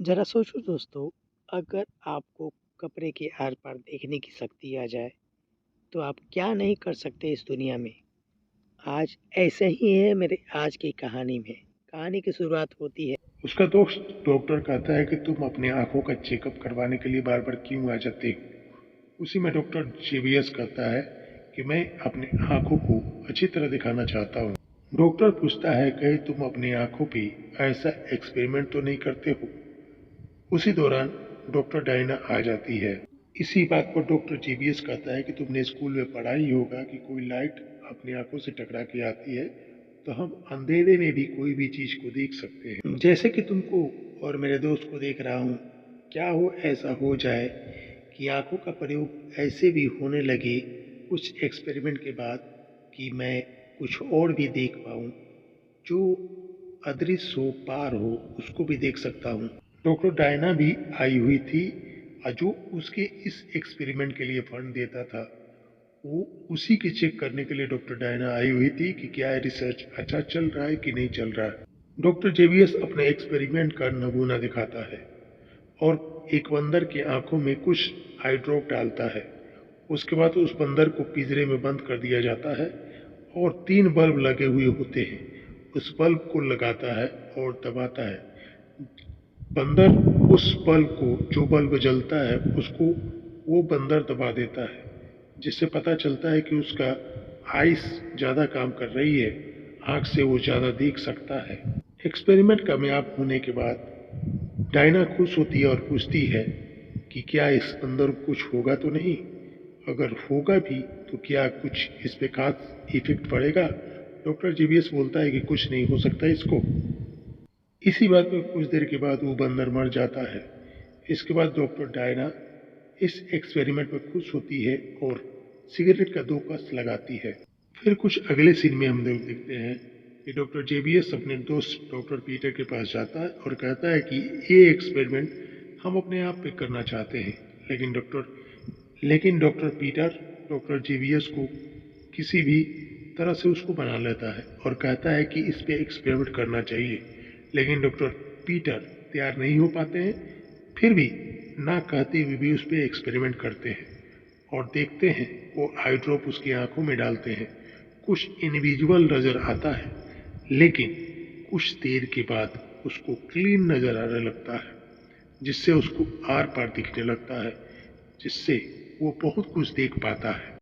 ज़रा सोचो दोस्तों, अगर आपको कपड़े के आर-पार देखने की शक्ति आ जाए, तो आप क्या नहीं कर सकते इस दुनिया में। आज ऐसे ही है मेरे आज की कहानी में। कहानी की शुरुआत होती है। उसका दोस्त डॉक्टर कहता है कि तुम अपनी आंखों का चेकअप करवाने के लिए बार बार क्यों आ जाते हो। उसी में डॉक्टर जेबीएस कहता है कि मैं अपनी आंखों को अच्छी तरह दिखाना चाहता हूँ। डॉक्टर पूछता है कहीं तुम अपनी आंखों पे ऐसा एक्सपेरिमेंट तो नहीं करते हो। उसी दौरान डॉक्टर डायना आ जाती है। इसी बात पर डॉक्टर जेबीएस कहता है कि तुमने स्कूल में पढ़ा ही होगा कि कोई लाइट अपनी आंखों से टकरा के आती है तो हम अंधेरे में भी कोई भी चीज को देख सकते हैं, जैसे कि तुमको और मेरे दोस्त को देख रहा हूँ। क्या हो ऐसा हो जाए कि आंखों का प्रयोग ऐसे भी होने लगे कुछ एक्सपेरिमेंट के बाद कि मैं कुछ और भी देख पाऊँ, जो अदृश्य हो, पार हो, उसको भी देख सकता हूँ। डॉक्टर डायना भी आई हुई थी और जो उसके इस एक्सपेरिमेंट के लिए फंड देता था, वो उसी के चेक करने के लिए डॉक्टर डायना आई हुई थी कि क्या रिसर्च अच्छा चल रहा है कि नहीं चल रहा है। डॉक्टर जेबीएस अपने एक्सपेरिमेंट का नमूना दिखाता है और एक बंदर की आंखों में कुछ आई ड्रॉप डालता है। उसके बाद उस बंदर को पिंजरे में बंद कर दिया जाता है और 3 बल्ब लगे हुए होते हैं। उस बल्ब को लगाता है और दबाता है। बंदर उस बल्ब को, जो बल्ब जलता है उसको वो बंदर दबा देता है, जिससे पता चलता है कि उसका आइस ज़्यादा काम कर रही है, आँख से वो ज़्यादा देख सकता है। एक्सपेरिमेंट कामयाब होने के बाद डायना खुश होती है और पूछती है कि क्या इस बंदर को कुछ होगा तो नहीं? अगर होगा भी तो क्या कुछ इस पे खास इफेक्ट पड़ेगा? डॉक्टर जीबीएस बोलता है कि कुछ नहीं हो सकता इसको। इसी बात पे कुछ देर के बाद वो बंदर मर जाता है। इसके बाद डॉक्टर डायना इस एक्सपेरिमेंट में खुश होती है और सिगरेट का 2 कस लगाती है। फिर कुछ अगले सीन में हम लोग देखते हैं कि डॉक्टर जेबीएस अपने दोस्त डॉक्टर पीटर के पास जाता है और कहता है कि ये एक्सपेरिमेंट हम अपने आप पे करना चाहते हैं। लेकिन डॉक्टर पीटर डॉक्टर जेबीएस को किसी भी तरह से उसको बना लेता है और कहता है कि इस पे एक्सपेरिमेंट करना चाहिए। लेकिन डॉक्टर पीटर तैयार नहीं हो पाते हैं। फिर भी ना कहते हुए भी उस पर एक्सपेरिमेंट करते हैं और देखते हैं वो आई ड्रॉप उसकी आंखों में डालते हैं। कुछ इनविजिबल नजर आता है, लेकिन कुछ देर के बाद उसको क्लीन नजर आने लगता है, जिससे उसको आर पार दिखने लगता है, जिससे वो बहुत कुछ देख पाता है।